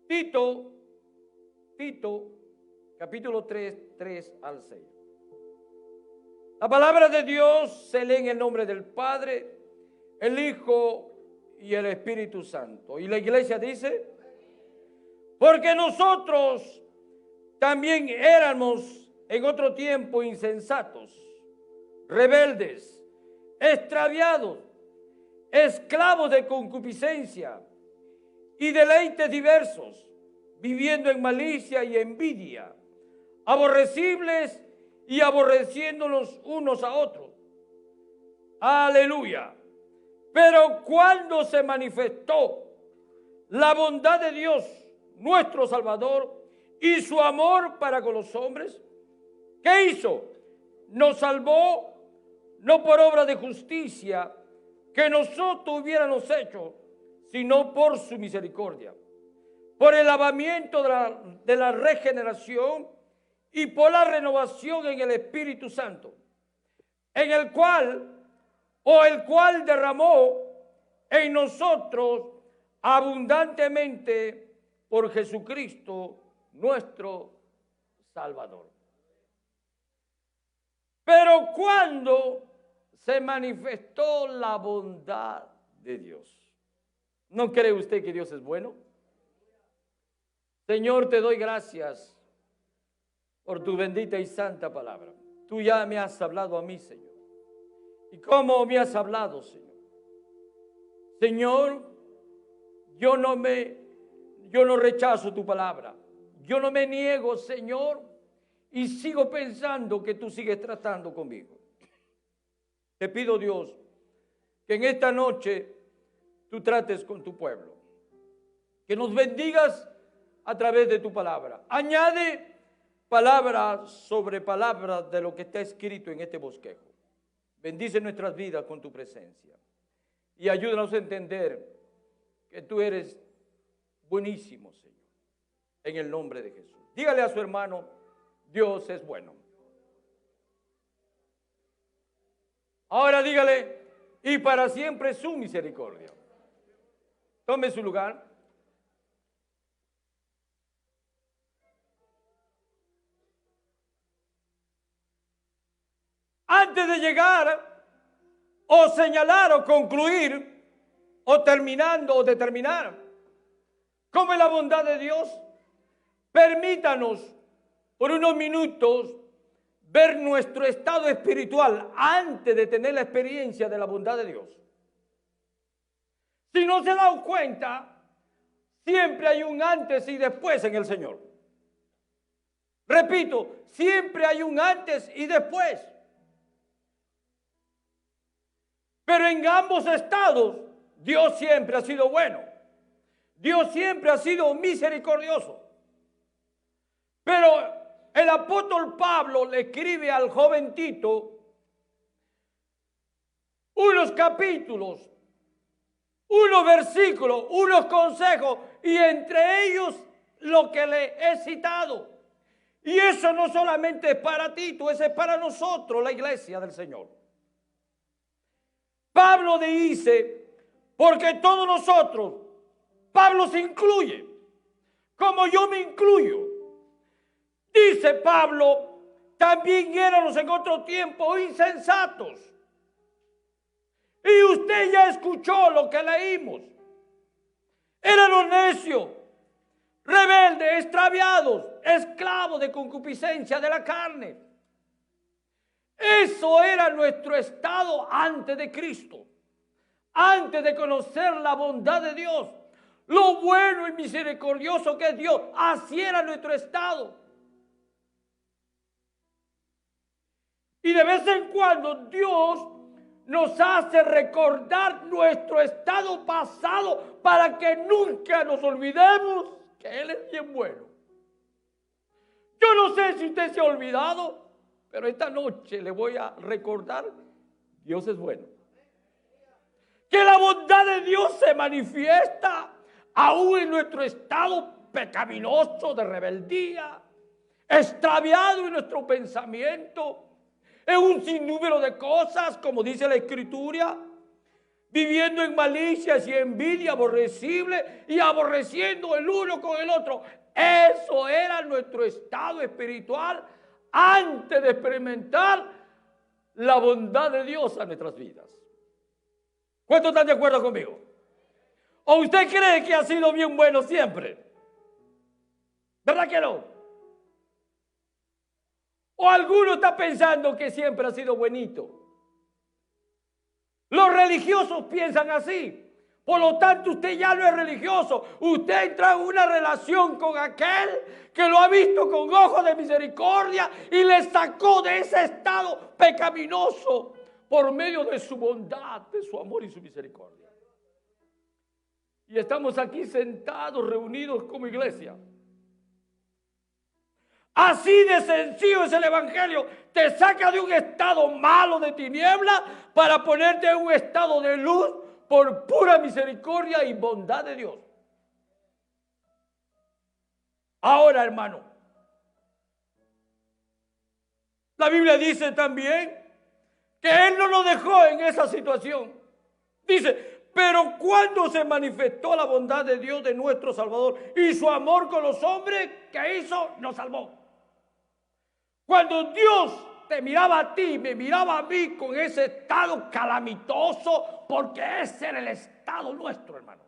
Tito, capítulo 3, 3 al 6. La palabra de Dios se lee en el nombre del Padre, el Hijo y el Espíritu Santo. Y la iglesia dice, porque nosotros también éramos en otro tiempo insensatos, rebeldes, extraviados, esclavos de concupiscencia y deleites diversos, viviendo en malicia y envidia, aborrecibles y aborreciéndonos unos a otros. Aleluya. Pero cuando se manifestó la bondad de Dios, nuestro Salvador, y su amor para con los hombres, ¿qué hizo? Nos salvó no por obra de justicia que nosotros hubiéramos hecho, sino por su misericordia, por el lavamiento de la regeneración y por la renovación en el Espíritu Santo, en el cual derramó en nosotros abundantemente por Jesucristo nuestro Salvador. Pero cuando se manifestó la bondad de Dios, ¿no cree usted que Dios es bueno? Señor, te doy gracias por tu bendita y santa palabra. Tú ya me has hablado a mí, Señor. ¿Y cómo me has hablado, Señor? Señor, yo no rechazo tu palabra. Yo no me niego, Señor, y sigo pensando que tú sigues tratando conmigo. Te pido, Dios, que en esta noche tú trates con tu pueblo. Que nos bendigas a través de tu palabra. Añade palabras sobre palabras de lo que está escrito en este bosquejo. Bendice nuestras vidas con tu presencia. Y ayúdanos a entender que tú eres buenísimo, Señor. En el nombre de Jesús. Dígale a su hermano, Dios es bueno. Ahora dígale, y para siempre su misericordia. Tome su lugar. Antes de llegar o señalar o concluir o terminando o determinar cómo es la bondad de Dios, permítanos por unos minutos ver nuestro estado espiritual antes de tener la experiencia de la bondad de Dios. Si no se ha dado cuenta, siempre hay un antes y después en el Señor. Repito, siempre hay un antes y después. Pero en ambos estados, Dios siempre ha sido bueno. Dios siempre ha sido misericordioso. Pero el apóstol Pablo le escribe al joven Tito unos capítulos, unos versículos, unos consejos, y entre ellos lo que le he citado. Y eso no solamente es para Tito, eso es para nosotros, la iglesia del Señor. Pablo dice, porque todos nosotros, Pablo se incluye, como yo me incluyo. Dice Pablo, también éramos en otro tiempo insensatos. Y usted ya escuchó lo que leímos. Éramos necios, rebeldes, extraviados, esclavos de concupiscencia de la carne. Eso era nuestro estado antes de Cristo, antes de conocer la bondad de Dios, lo bueno y misericordioso que es Dios. Así era nuestro estado. Y de vez en cuando Dios nos hace recordar nuestro estado pasado para que nunca nos olvidemos que Él es bien bueno. Yo no sé si usted se ha olvidado, pero esta noche le voy a recordar, Dios es bueno. Que la bondad de Dios se manifiesta aún en nuestro estado pecaminoso de rebeldía, extraviado en nuestro pensamiento, en un sinnúmero de cosas, como dice la Escritura. viviendo en malicias y envidia aborrecible y aborreciendo el uno con el otro. Eso era nuestro estado espiritual antes de experimentar la bondad de Dios a nuestras vidas. ¿Cuántos están de acuerdo conmigo? ¿O usted cree que ha sido bien bueno siempre? ¿Verdad que no? ¿O alguno está pensando que siempre ha sido buenito? Los religiosos piensan así. Por lo tanto, usted ya no es religioso. Usted entra en una relación con aquel que lo ha visto con ojos de misericordia y le sacó de ese estado pecaminoso por medio de su bondad, de su amor y su misericordia. Y estamos aquí sentados, reunidos como iglesia. Así de sencillo es el evangelio. Te saca de un estado malo de tiniebla para ponerte en un estado de luz por pura misericordia y bondad de Dios. Ahora, hermano, la Biblia dice también que Él no nos dejó en esa situación. Dice, pero cuando se manifestó la bondad de Dios, de nuestro Salvador, y su amor con los hombres, ¿qué hizo? Nos salvó. Cuando Dios te miraba a ti, me miraba a mí con ese estado calamitoso, porque ese era el estado nuestro, hermano.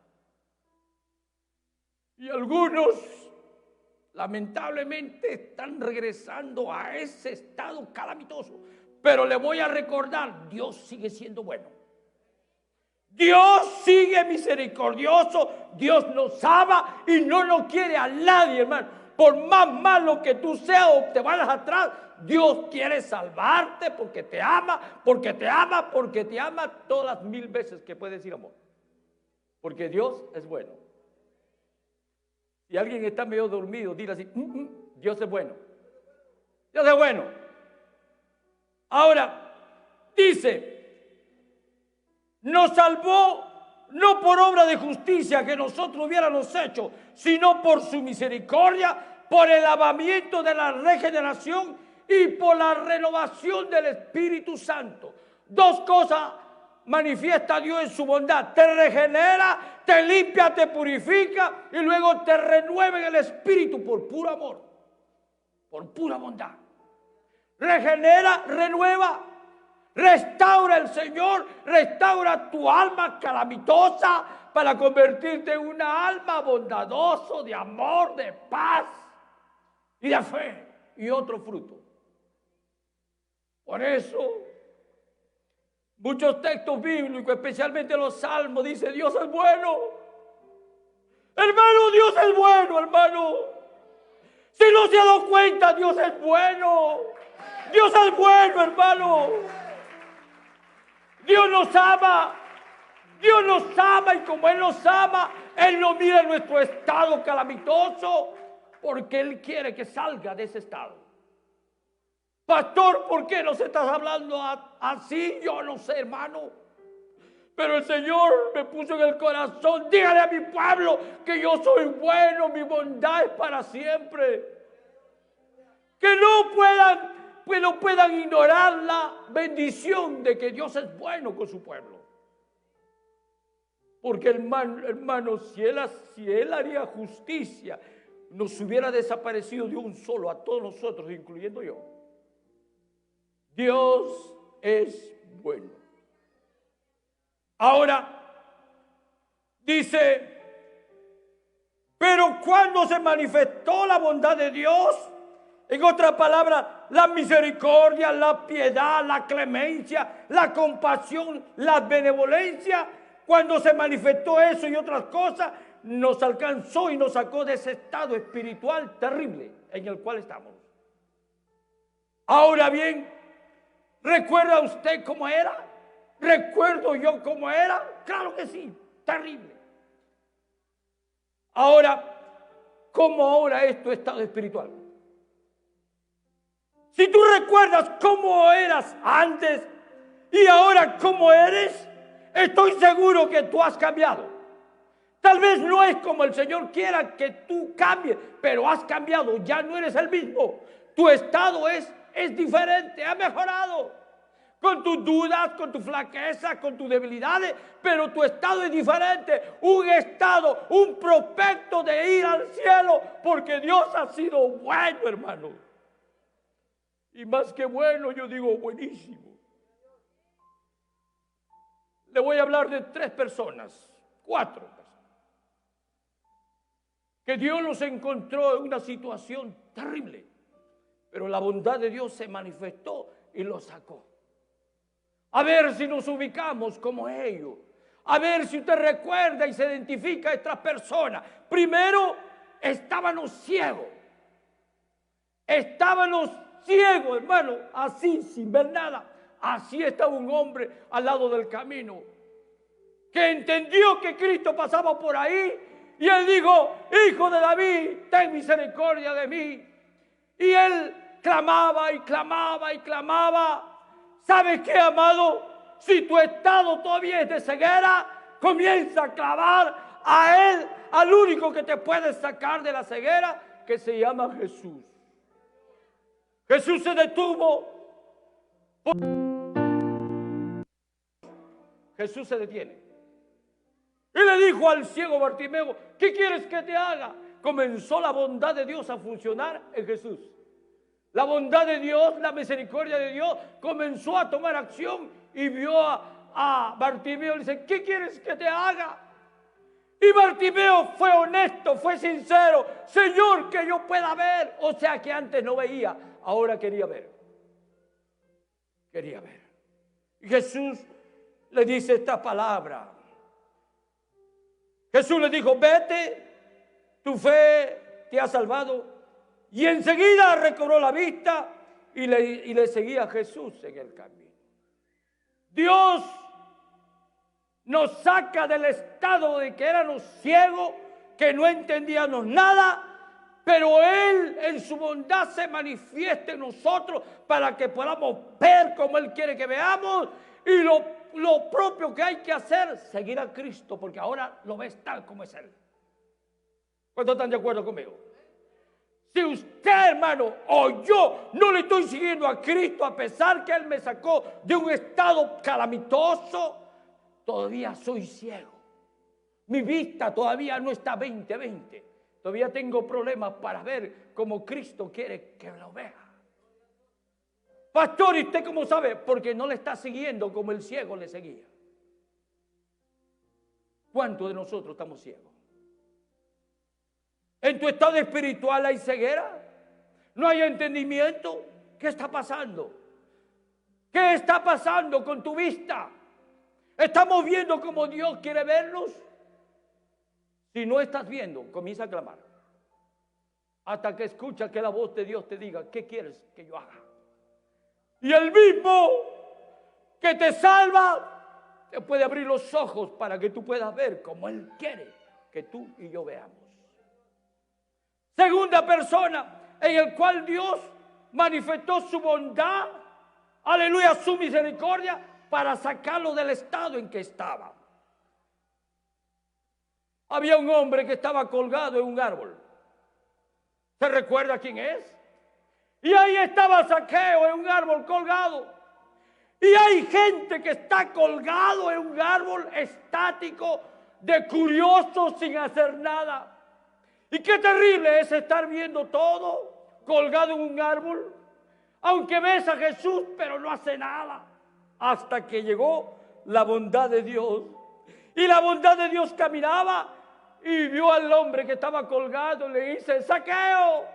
Y algunos, lamentablemente, están regresando a ese estado calamitoso. Pero le voy a recordar, Dios sigue siendo bueno. Dios sigue misericordioso, Dios nos ama y no nos quiere a nadie, hermano. Por más malo que tú seas o te vayas atrás, Dios quiere salvarte porque te ama, porque te ama, porque te ama todas las 1000 veces que puede decir amor. Porque Dios es bueno. Si alguien está medio dormido, dile así, Dios es bueno. Dios es bueno. Ahora, dice, nos salvó no por obra de justicia que nosotros hubiéramos hecho, sino por su misericordia, por el lavamiento de la regeneración y por la renovación del Espíritu Santo. Dos cosas manifiesta Dios en su bondad. Te regenera, te limpia, te purifica y luego te renueva en el Espíritu por puro amor, por pura bondad. Regenera, renueva. Restaura el Señor, restaura tu alma calamitosa para convertirte en una alma bondadosa, de amor, de paz y de fe y otro fruto. Por eso, muchos textos bíblicos, especialmente los salmos, dice Dios es bueno. Hermano, Dios es bueno, hermano. Si no se ha dado cuenta, Dios es bueno. Dios es bueno, hermano. Dios nos ama y como Él nos ama, Él no mira nuestro estado calamitoso porque Él quiere que salga de ese estado. Pastor, ¿por qué nos estás hablando así? Yo no sé, hermano. Pero el Señor me puso en el corazón, dígale a mi pueblo que yo soy bueno, mi bondad es para siempre. Que no puedan ignorar la bendición de que Dios es bueno con su pueblo. Porque hermano, si él haría justicia, nos hubiera desaparecido de un solo a todos nosotros, incluyendo yo. Dios es bueno. Ahora, dice, pero cuando se manifestó la bondad de Dios, en otras palabras, la misericordia, la piedad, la clemencia, la compasión, la benevolencia, cuando se manifestó eso y otras cosas, nos alcanzó y nos sacó de ese estado espiritual terrible en el cual estamos. Ahora bien, ¿recuerda usted cómo era? ¿Recuerdo yo cómo era? Claro que sí, terrible. Ahora, ¿cómo ahora es tu estado espiritual? Si tú recuerdas cómo eras antes y ahora cómo eres, estoy seguro que tú has cambiado. Tal vez no es como el Señor quiera que tú cambies, pero has cambiado, ya no eres el mismo. Tu estado es diferente, ha mejorado. con tus dudas, con tu flaqueza, con tus debilidades, pero tu estado es diferente, un estado, un prospecto de ir al cielo, porque Dios ha sido bueno, hermano. Y más que bueno, yo digo buenísimo. Le voy a hablar de 3 personas, 4 personas, que Dios los encontró en una situación terrible, pero la bondad de Dios se manifestó y los sacó. A ver si nos ubicamos como ellos. A ver si usted recuerda y se identifica a estas personas. Primero, estábamos ciegos. Estábamos ciegos, hermano, así, sin ver nada. Así estaba un hombre al lado del camino, que entendió que Cristo pasaba por ahí, y él dijo: Hijo de David, ten misericordia de mí. Y él clamaba y clamaba y clamaba. ¿Sabes qué, amado? Si tu estado todavía es de ceguera, comienza a clamar a Él, al único que te puede sacar de la ceguera, que se llama Jesús. Jesús se detuvo. Jesús se detiene. Y le dijo al ciego Bartimeo: ¿qué quieres que te haga? Comenzó la bondad de Dios a funcionar en Jesús. La bondad de Dios, la misericordia de Dios comenzó a tomar acción, y vio a Bartimeo y le dice: ¿qué quieres que te haga? Y Bartimeo fue honesto, fue sincero: Señor, que yo pueda ver. O sea que antes no veía, ahora quería ver. Quería ver. Y Jesús le dice esta palabra. Jesús le dijo: vete, tu fe te ha salvado. Y enseguida recobró la vista y le seguía a Jesús en el camino. Dios nos saca del estado de que éramos ciegos, que no entendíamos nada, pero Él en su bondad se manifiesta en nosotros para que podamos ver como Él quiere que veamos. Y lo propio que hay que hacer, seguir a Cristo, porque ahora lo ves tal como es Él. ¿Cuántos están de acuerdo conmigo? Si usted, hermano, o yo no le estoy siguiendo a Cristo, a pesar que Él me sacó de un estado calamitoso, todavía soy ciego. Mi vista todavía no está 20/20. Todavía tengo problemas para ver como Cristo quiere que lo vea. Pastor, ¿y usted cómo sabe? Porque no le está siguiendo como el ciego le seguía. ¿Cuántos de nosotros estamos ciegos? ¿En tu estado espiritual hay ceguera? ¿No hay entendimiento? ¿Qué está pasando? ¿Qué está pasando con tu vista? ¿Estamos viendo como Dios quiere vernos? Si no estás viendo, comienza a clamar. Hasta que escucha que la voz de Dios te diga: ¿qué quieres que yo haga? Y el mismo que te salva te puede abrir los ojos para que tú puedas ver como Él quiere que tú y yo veamos. Segunda persona en el cual Dios manifestó su bondad, aleluya, su misericordia, para sacarlo del estado en que estaba. Había un hombre que estaba colgado en un árbol. ¿Se recuerda quién es? Y ahí estaba Zaqueo en un árbol colgado. Y hay gente que está colgado en un árbol estático, de curioso, sin hacer nada. Y qué terrible es estar viendo todo colgado en un árbol, aunque ves a Jesús, pero no hace nada. Hasta que llegó la bondad de Dios. Y la bondad de Dios caminaba y vio al hombre que estaba colgado y le dice: Zaqueo,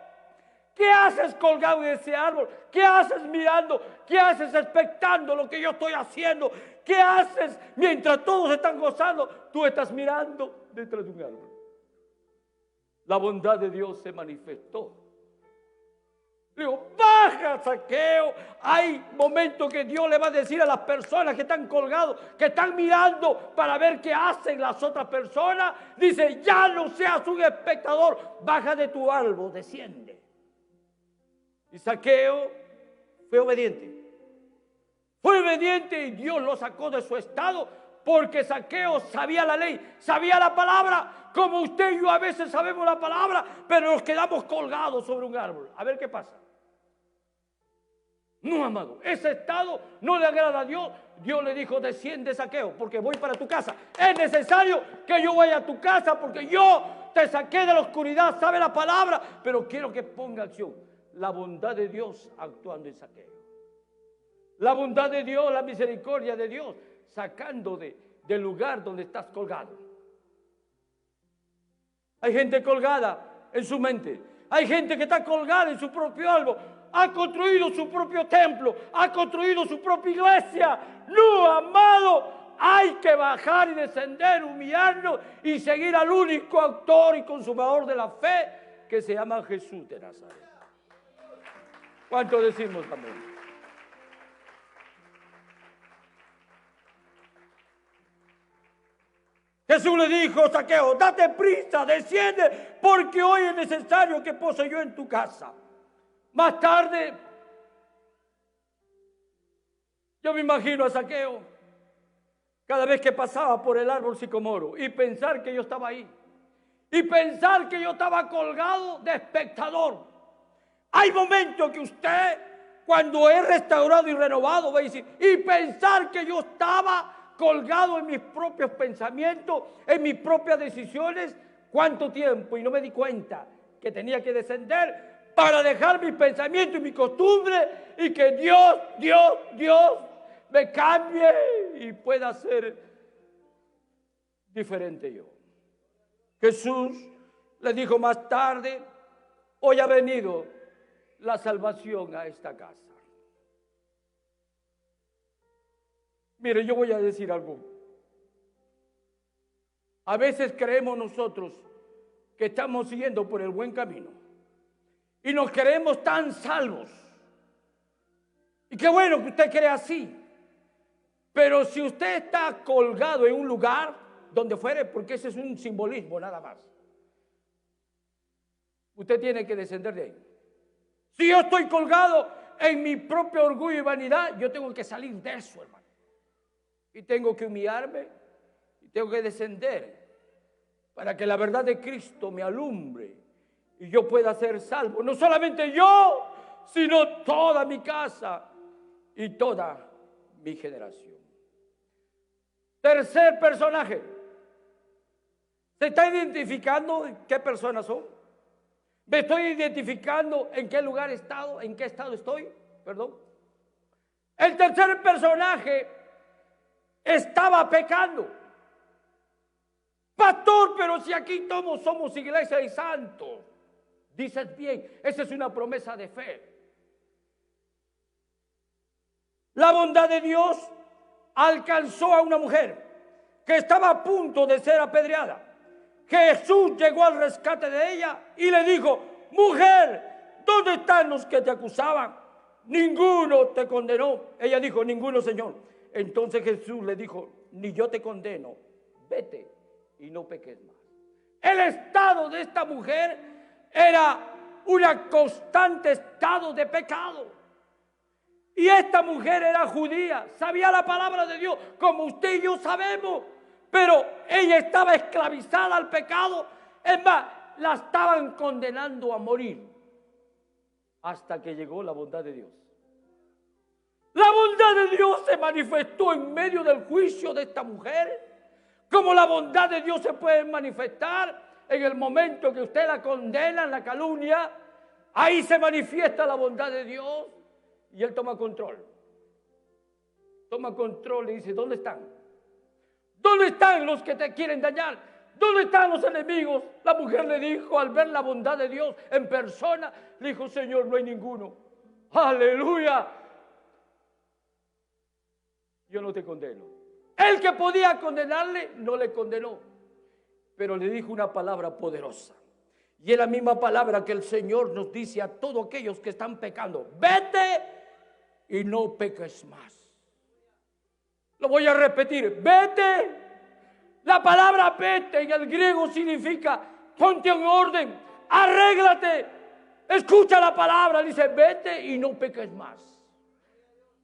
¿qué haces colgado en ese árbol? ¿Qué haces mirando? ¿Qué haces expectando lo que yo estoy haciendo? ¿Qué haces mientras todos están gozando? Tú estás mirando detrás de un árbol. La bondad de Dios se manifestó. Digo: baja, Zaqueo. Hay momentos que Dios le va a decir a las personas que están colgados, que están mirando para ver qué hacen las otras personas. Dice: ya no seas un espectador, baja de tu árbol, desciende. Y Zaqueo fue obediente. Fue obediente y Dios lo sacó de su estado, porque Zaqueo sabía la ley, sabía la palabra. Como usted y yo a veces sabemos la palabra, pero nos quedamos colgados sobre un árbol. A ver qué pasa. No, amado, ese estado no le agrada a Dios. Dios le dijo, desciende, Zaqueo, porque voy para tu casa. Es necesario que yo vaya a tu casa porque yo te saqué de la oscuridad, sabe la palabra, pero quiero que ponga acción. La bondad de Dios actuando en Zaqueo. La bondad de Dios, la misericordia de Dios, sacando del lugar donde estás colgado. Hay gente colgada en su mente. Hay gente que está colgada en su propio árbol. Ha construido su propio templo. Ha construido su propia iglesia. No, amado, hay que bajar y descender, humillarnos y seguir al único autor y consumador de la fe que se llama Jesús de Nazaret. ¿Cuánto decimos amén? Jesús le dijo a Zaqueo, date prisa, desciende, porque hoy es necesario que pose yo en tu casa. Más tarde, yo me imagino a Zaqueo, cada vez que pasaba por el árbol sicomoro, y pensar que yo estaba ahí, y pensar que yo estaba colgado de espectador. Hay momentos que usted, cuando es restaurado y renovado, va a decir, y pensar que yo estaba colgado en mis propios pensamientos, en mis propias decisiones, cuánto tiempo, y no me di cuenta que tenía que descender para dejar mis pensamientos y mi costumbre, y que Dios me cambie y pueda ser diferente yo. Jesús le dijo más tarde, hoy ha venido la salvación a esta casa. Mire, yo voy a decir algo. A veces creemos nosotros que estamos siguiendo por el buen camino y nos creemos tan salvos. Y qué bueno que usted cree así. Pero si usted está colgado en un lugar, donde fuere, porque ese es un simbolismo nada más, usted tiene que descender de ahí. Si yo estoy colgado en mi propio orgullo y vanidad, yo tengo que salir de eso, hermano. Y tengo que humillarme y tengo que descender para que la verdad de Cristo me alumbre y yo pueda ser salvo. No solamente yo, sino toda mi casa y toda mi generación. Tercer personaje. ¿Se está identificando en qué personas son? ¿Me estoy identificando en qué lugar he estado? ¿En qué estado estoy? Perdón. El tercer personaje estaba pecando. Pastor, pero si aquí todos somos iglesia y santos. Dices bien, esa es una promesa de fe. La bondad de Dios alcanzó a una mujer que estaba a punto de ser apedreada. Jesús llegó al rescate de ella y le dijo, mujer, ¿dónde están los que te acusaban? Ninguno te condenó. Ella dijo, ninguno, Señor. Entonces Jesús le dijo, ni yo te condeno, vete y no peques más. El estado de esta mujer era un constante estado de pecado. Y esta mujer era judía, sabía la palabra de Dios, como usted y yo sabemos, pero ella estaba esclavizada al pecado. Es más, la estaban condenando a morir hasta que llegó la bondad de Dios. La bondad de Dios se manifestó en medio del juicio de esta mujer, como la bondad de Dios se puede manifestar en el momento que usted la condena, la calumnia. Ahí se manifiesta la bondad de Dios y Él toma control. Toma control y dice, ¿dónde están? ¿Dónde están los que te quieren dañar? ¿Dónde están los enemigos? La mujer le dijo, al ver la bondad de Dios en persona, le dijo, Señor, no hay ninguno. ¡Aleluya! Yo no te condeno. El que podía condenarle, no le condenó. Pero le dijo una palabra poderosa. Y es la misma palabra que el Señor nos dice a todos aquellos que están pecando. Vete y no peques más. Lo voy a repetir. Vete. La palabra vete en el griego significa ponte en orden, arréglate. Escucha la palabra, dice vete y no peques más.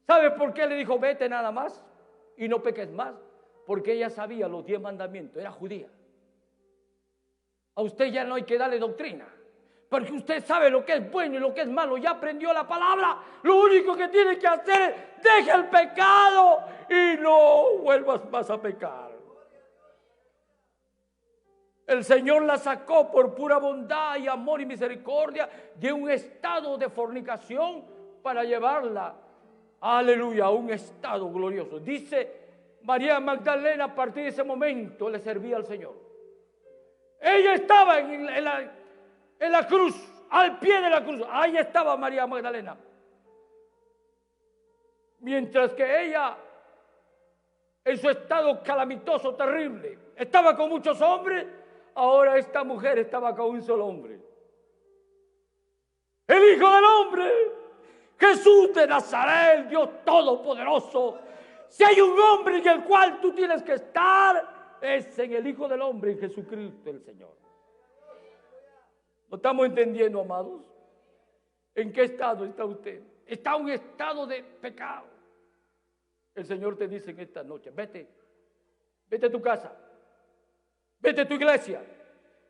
¿Sabe por qué le dijo vete nada más y no peques más? Porque ella sabía los 10 mandamientos, era judía. A usted ya no hay que darle doctrina, Porque usted sabe lo que es bueno y lo que es malo. Ya aprendió la palabra. Lo único que tiene que hacer es deje el pecado y no vuelvas más a pecar. El Señor la sacó por pura bondad y amor y misericordia de un estado de fornicación para llevarla, aleluya, a un estado glorioso. Dice María Magdalena, a partir de ese momento le servía al Señor. Ella estaba en la cruz, al pie de la cruz. Ahí estaba María Magdalena. Mientras que ella, en su estado calamitoso, terrible, estaba con muchos hombres, ahora esta mujer estaba con un solo hombre. El Hijo del Hombre, Jesús de Nazaret, el Dios Todopoderoso. Si hay un hombre en el cual tú tienes que estar, es en el Hijo del Hombre, en Jesucristo el Señor. ¿Lo estamos entendiendo, amados? ¿En qué estado está usted? Está en un estado de pecado. El Señor te dice en esta noche, vete a tu casa, vete a tu iglesia,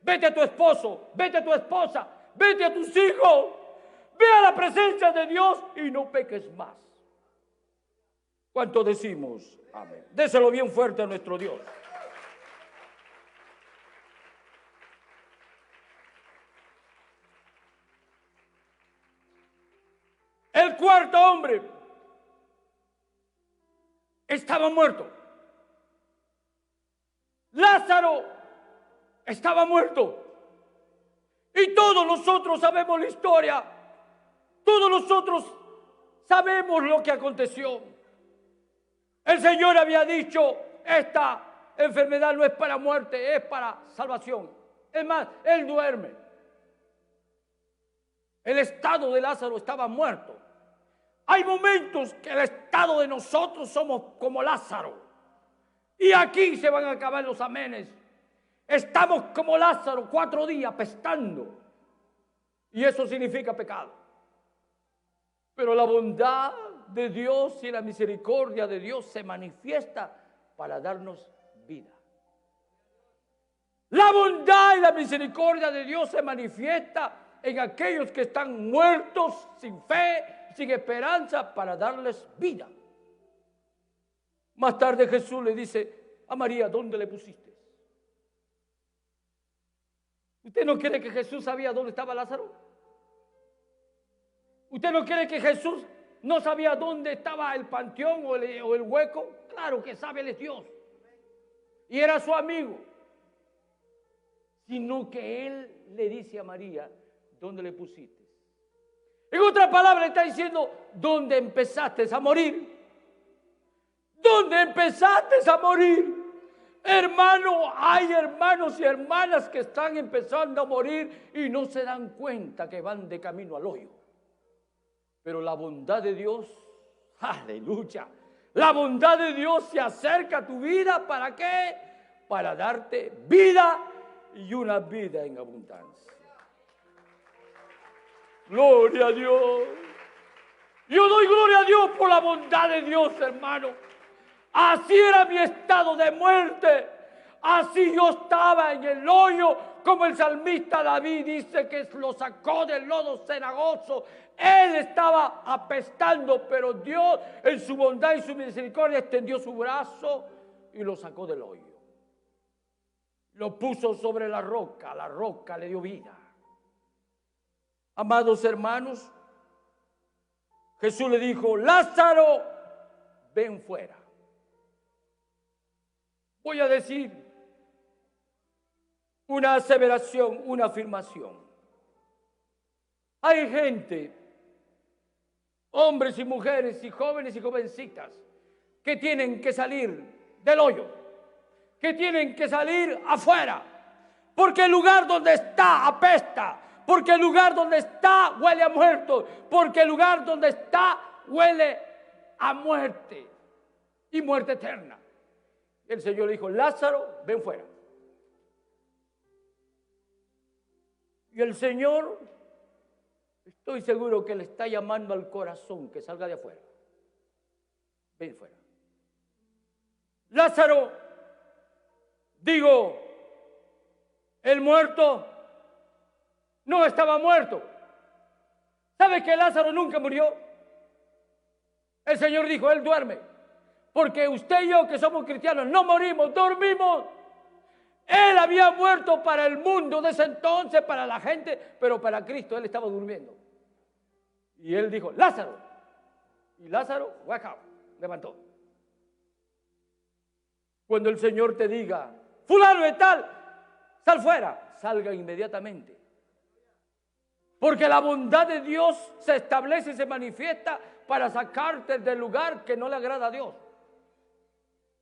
vete a tu esposo, vete a tu esposa, vete a tus hijos, ve a la presencia de Dios y no peques más. ¿Cuánto decimos? Amén. Déselo bien fuerte a nuestro Dios. El cuarto hombre estaba muerto. Lázaro estaba muerto. Y todos nosotros sabemos la historia. Todos nosotros sabemos lo que aconteció. El Señor había dicho, esta enfermedad no es para muerte, es para salvación. Es más, Él duerme. El estado de Lázaro estaba muerto. Hay momentos que el estado de nosotros somos como Lázaro. Y aquí se van a acabar los amenes. Estamos como Lázaro 4 días pestando. Y eso significa pecado. Pero la bondad de Dios y la misericordia de Dios se manifiesta para darnos vida. La bondad y la misericordia de Dios se manifiesta en aquellos que están muertos, sin fe, sin esperanza, para darles vida. Más tarde Jesús le dice a María, ¿dónde le pusiste? ¿Usted no cree que Jesús sabía dónde estaba Lázaro? ¿Usted no cree que Jesús no sabía dónde estaba el panteón o el hueco? Claro que sabe, Él es Dios. Y era su amigo. Sino que Él le dice a María, ¿dónde le pusiste? En otra palabra, le está diciendo, ¿dónde empezaste a morir? ¿Dónde empezaste a morir? Hermano, hay hermanos y hermanas que están empezando a morir y no se dan cuenta que van de camino al hoyo. Pero la bondad de Dios, aleluya, la bondad de Dios se acerca a tu vida, ¿para qué? Para darte vida y una vida en abundancia. Gloria a Dios. Yo doy gloria a Dios por la bondad de Dios, hermano. Así era mi estado de muerte. Así yo estaba en el hoyo, como el salmista David dice que lo sacó del lodo cenagoso. Él estaba apestando, pero Dios en su bondad y su misericordia extendió su brazo y lo sacó del hoyo. Lo puso sobre la roca le dio vida. Amados hermanos, Jesús le dijo, Lázaro, ven fuera. Voy a decir una aseveración, una afirmación. Hay gente, hombres y mujeres y jóvenes y jovencitas, que tienen que salir del hoyo, que tienen que salir afuera, porque el lugar donde está apesta, porque el lugar donde está huele a muerto, porque el lugar donde está huele a muerte y muerte eterna. El Señor le dijo, Lázaro, ven fuera. Y el Señor, estoy seguro que le está llamando al corazón que salga de afuera. Ven fuera. Lázaro, digo, el muerto no estaba muerto. ¿Sabe que Lázaro nunca murió? El Señor dijo, él duerme. Porque usted y yo, que somos cristianos, no morimos, dormimos. Él había muerto para el mundo de ese entonces, para la gente, pero para Cristo él estaba durmiendo. Y él dijo, Lázaro. Y Lázaro, wake up, levantó. Cuando el Señor te diga, fulano de tal, sal fuera, salga inmediatamente. Porque la bondad de Dios se establece y se manifiesta para sacarte del lugar que no le agrada a Dios.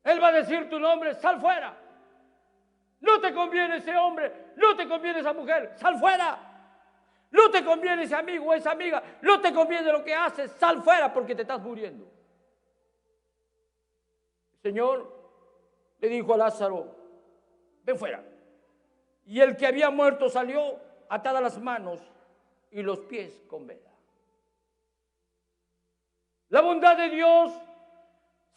Él va a decir tu nombre, sal fuera. No te conviene ese hombre, no te conviene esa mujer, sal fuera. No te conviene ese amigo o esa amiga, no te conviene lo que haces, sal fuera porque te estás muriendo. El Señor le dijo a Lázaro, ven fuera. Y el que había muerto salió atadas las manos y los pies con venda. La bondad de Dios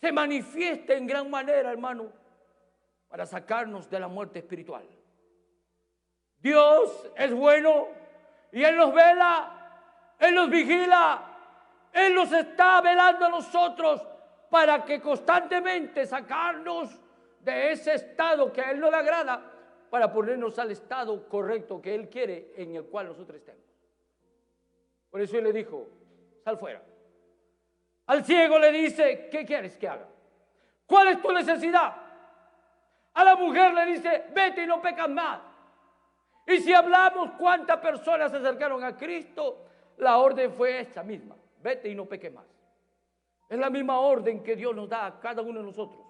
se manifiesta en gran manera, hermano, para sacarnos de la muerte espiritual. Dios es bueno y Él nos vela, Él nos vigila, Él nos está velando a nosotros para que constantemente sacarnos de ese estado que a Él no le agrada, para ponernos al estado correcto que Él quiere en el cual nosotros estemos. Por eso Él le dijo, sal fuera. Al ciego le dice, ¿qué quieres que haga? ¿Cuál es tu necesidad? A la mujer le dice, vete y no pecas más. Y si hablamos cuántas personas se acercaron a Cristo, la orden fue esta misma, vete y no peques más. Es la misma orden que Dios nos da a cada uno de nosotros.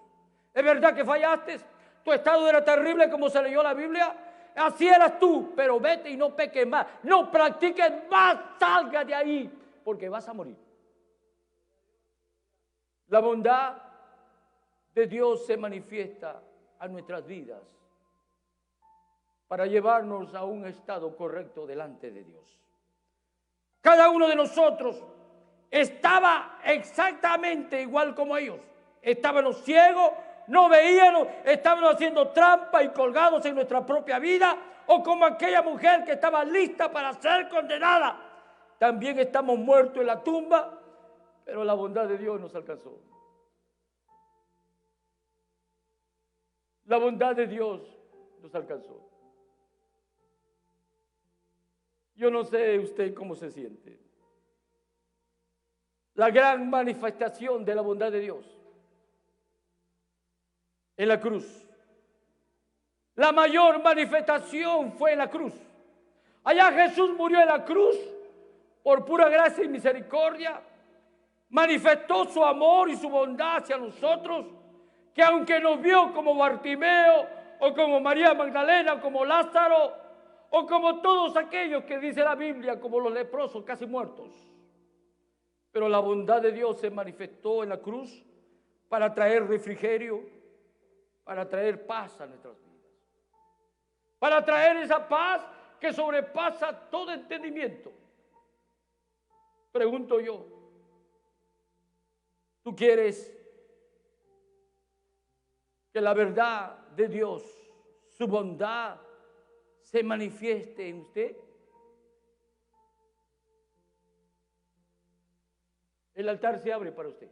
¿Es verdad que fallaste? ¿Tu estado era terrible como se leyó la Biblia? Así eras tú, pero vete y no peques más. No practiques más, salga de ahí, porque vas a morir. La bondad de Dios se manifiesta a nuestras vidas para llevarnos a un estado correcto delante de Dios. Cada uno de nosotros estaba exactamente igual como ellos. Estábamos ciegos, no veíamos, estábamos haciendo trampa y colgados en nuestra propia vida, o como aquella mujer que estaba lista para ser condenada. También estamos muertos en la tumba, pero la bondad de Dios nos alcanzó. La bondad de Dios nos alcanzó. Yo no sé usted cómo se siente. La gran manifestación de la bondad de Dios en la cruz. La mayor manifestación fue en la cruz. Allá Jesús murió en la cruz por pura gracia y misericordia. Manifestó su amor y su bondad hacia nosotros, que aunque nos vio como Bartimeo, o como María Magdalena, o como Lázaro, o como todos aquellos que dice la Biblia, como los leprosos casi muertos. Pero la bondad de Dios se manifestó en la cruz para traer refrigerio, para traer paz a nuestras vidas. Para traer esa paz que sobrepasa todo entendimiento. Pregunto yo, ¿tú quieres que la verdad de Dios, su bondad, se manifieste en usted? El altar se abre para usted.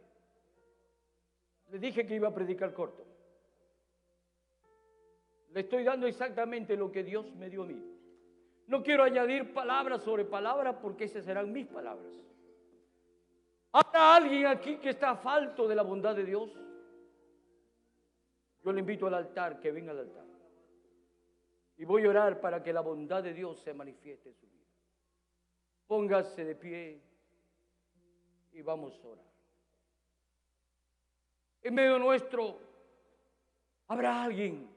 Le dije que iba a predicar corto. Le estoy dando exactamente lo que Dios me dio a mí. No quiero añadir palabras sobre palabras porque esas serán mis palabras. ¿Habrá alguien aquí que está falto de la bondad de Dios? Yo le invito al altar, que venga al altar. Y voy a orar para que la bondad de Dios se manifieste en su vida. Póngase de pie y vamos a orar. En medio nuestro habrá alguien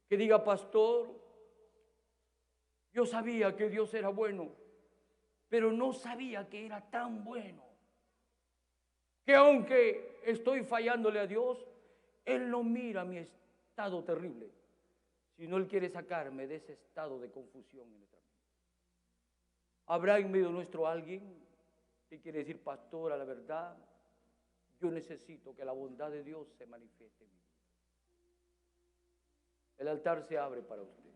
que diga, pastor, yo sabía que Dios era bueno, pero no sabía que era tan bueno, que aunque estoy fallándole a Dios, Él no mira mi estado terrible, sino Él quiere sacarme de ese estado de confusión en nuestra vida. ¿Habrá en medio nuestro alguien que quiere decir, pastor, a la verdad, yo necesito que la bondad de Dios se manifieste en mí? El altar se abre para usted.